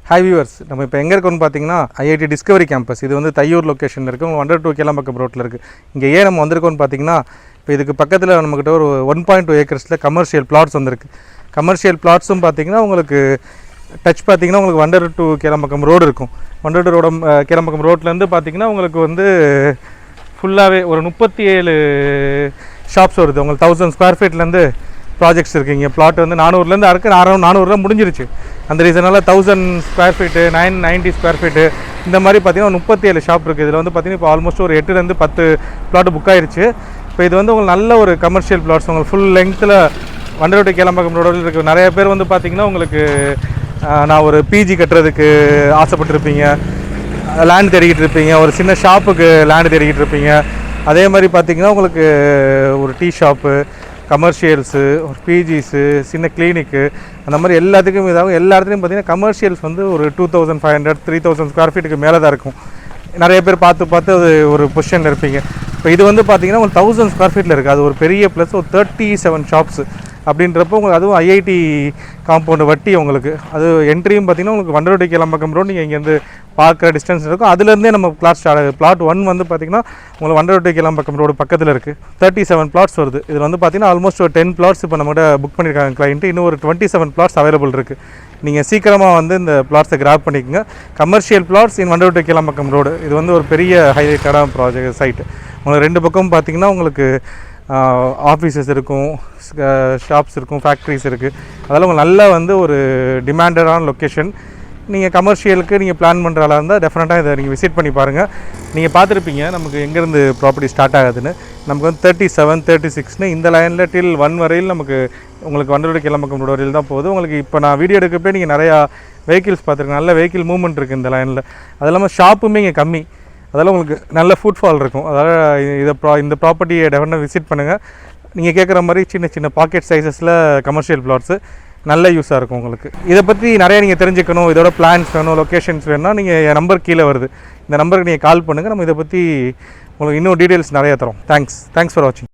High viewers, நம்ம இப்போ எங்கே இருக்கோம்னு பார்த்தீங்கன்னா ஐஐடி டிஸ்கவரி கேம்பஸ். இது வந்து தையூர் லொக்கேஷனில் இருக்குது. உங்கள் 102 கேளம்பாக்கம் ரோட்டில் இருக்குது. இங்கே ஏன் நம்ம வந்திருக்கோம்னு பார்த்தீங்கன்னா, இப்போ இதுக்கு பக்கத்தில் நம்மக்கிட்ட ஒரு 1.2 ஏக்கர்ஸில் கமர்ஷியல் பிளாட்ஸ் வந்திருக்கு. கமர்ஷியல் பிளாட்ஸும் பார்த்தீங்கன்னா உங்களுக்கு டச் பார்த்தீங்கன்னா உங்களுக்கு 102 கேளம்பாக்கம் ரோடு இருக்கும். 102 ரோடு கேளம்பாக்கம் ரோட்லேருந்து பார்த்தீங்கன்னா உங்களுக்கு வந்து ஃபுல்லாகவே ஒரு 37 ஷாப்ஸ் வருது. உங்களுக்கு 1000 ஸ்கொயர் ஃபீட்லேருந்து ப்ராஜெக்ட்ஸ் இருக்குது. இங்கே பிளாட் வந்து 400லேருந்து இருக்குது. 400 முடிஞ்சிருச்சு. அந்த ரீசனால் 1000 ஸ்கொயர் ஃபீட்டு 990 ஸ்கொயர் ஃபீட்டு இந்த மாதிரி பார்த்தீங்கன்னா 37 ஷாப் இருக்குது. இதில் வந்து பார்த்தீங்கன்னா இப்போ ஆல்மோஸ்ட் ஒரு 8லேருந்து 10 பிளாட் புக் ஆயிடுச்சு. இப்போ இது வந்து உங்களுக்கு நல்ல ஒரு கமர்ஷியல் பிளாட்ஸ். உங்களுக்கு ஃபுல் லெங்த்தில் 102 கேளம்பாக்கம் ரோடில் இருக்குது. நிறைய பேர் வந்து பார்த்திங்கன்னா உங்களுக்கு நான் ஒரு பிஜி கட்டுறதுக்கு ஆசைப்பட்டுருப்பீங்க, லேண்ட் தேடிக்கிட்டு இருப்பீங்க, ஒரு சின்ன ஷாப்புக்கு லேண்டு தேடிக்கிட்டு இருப்பீங்க. அதே மாதிரி பார்த்திங்கன்னா உங்களுக்கு ஒரு டீ ஷாப்பு, கமர்ஷியல்ஸு, ஒரு பிஜிஸு, சின்ன கிளினிக்கு, அந்த மாதிரி எல்லாத்துக்கும் இதாகும். எல்லா இடத்துலையும் பார்த்திங்கன்னா கமர்ஷியல்ஸ் வந்து ஒரு 2500 3000 ஸ்கொயர் ஃபீட்டுக்கு மேலே தான் இருக்கும். நிறைய பேர் பார்த்து அது ஒரு பொசிஷனில் இருப்பீங்க. இப்போ இது வந்து பார்த்திங்கன்னா உங்களுக்கு 1000 ஸ்கொயர் ஃபீட்டில் இருக்குது. அது ஒரு பெரிய ப்ளஸ். ஒரு 37 ஷாப்ஸு அப்படின்றப்போ உங்களுக்கு அதுவும் ஐஐடி காம்பவுண்டு வட்டி உங்களுக்கு அது என்ட்ரியும் பார்த்திங்கன்னா உங்களுக்கு 102 கேளம்பாக்கம் ரோடு நீங்கள் இங்கேருந்து பார்க்குற டிஸ்டன்ஸ் இருக்கும். அதுலேருந்தே நம்ம பிளாட் ஸ்டார்ட் ஆகுது. பிளாட் 1 வந்து பார்த்திங்கன்னா உங்களுக்கு 102 கேளம்பாக்கம் ரோடு பக்கத்தில் இருக்குது. 37 பிளாட்ஸ் வருது. இதில் வந்து பார்த்திங்கன்னா ஆல்மோஸ்ட் ஒரு 10 பிளாட்ஸ் இப்போ நம்மகிட்ட புக் பண்ணியிருக்காங்க கிளைண்ட்டு. இன்னும் ஒரு 27 பிளாட்ஸ் அவைலபிள் இருக்குது. நீங்கள் சீக்கிரமாக வந்து இந்த பிளாட்ஸை கிராப் பண்ணிக்கோங்க. கமர்ஷியல் பிளாட்ஸ் இன் 102 கேளம்பாக்கம் ரோடு. இது வந்து ஒரு பெரிய ஹைலைட்டடான ப்ராஜெக்ட் சைட்டு. உங்களுக்கு 2 பக்கமும் பார்த்திங்கன்னா உங்களுக்கு ஆஃபீஸஸ் இருக்கும், ஷாப்ஸ் இருக்கும், ஃபேக்ட்ரிஸ் இருக்குது. அதெல்லாம் உங்களுக்கு நல்ல வந்து ஒரு டிமாண்டடான லொக்கேஷன். நீங்கள் கமர்ஷியலுக்கு நீங்கள் பிளான் பண்ணுறாளா இருந்தால் டெஃபினட்டாக இதை நீங்கள் விசிட் பண்ணி பாருங்கள். நீங்கள் பார்த்துருப்பீங்க நமக்கு எங்கேருந்து ப்ராப்பர்ட்டி ஸ்டார்ட் ஆகுதுன்னு. நமக்கு வந்து 37 36ன்னு இந்த லைனில் டில் 1 வரையில் நமக்கு உங்களுக்கு 102 கேளம்பாக்கம் ரோடு வரையில் தான் போகுது. உங்களுக்கு இப்போ நான் வீடியோ எடுக்கப்போ நீங்கள் நிறையா வெஹிக்கிள்ஸ் பார்த்துருக்கேன். நல்ல வெஹிக்கிள் மூவ்மெண்ட் இருக்குது இந்த லைனில். அது இல்லாமல் ஷாப்புமே இங்கே கம்மி. அதெல்லாம் உங்களுக்கு நல்ல ஃபுட்ஃபால் இருக்கும். அதாவது இந்த ப்ராப்பர்ட்டியை டெஃபினட்டாக விசிட் பண்ணுங்கள். நீங்கள் கேட்குற மாதிரி சின்ன சின்ன பாக்கெட் சைஸஸில் கமர்ஷியல் பிளாட்ஸு நல்ல யூஸாக இருக்கும் உங்களுக்கு. இதை பற்றி நிறைய நீங்கள் தெரிஞ்சுக்கணும், இதோட பிளான்ஸ் வேணும், லொக்கேஷன்ஸ் வேணும்னா நீங்கள் என் நம்பர் கீழே வருது, இந்த நம்பருக்கு நீங்கள் கால் பண்ணுங்கள். நம்ம இதை பற்றி உங்களுக்கு இன்னும் டீட்டெயில்ஸ் நிறையா தரோம். தேங்க்ஸ் ஃபார் வாட்சிங்.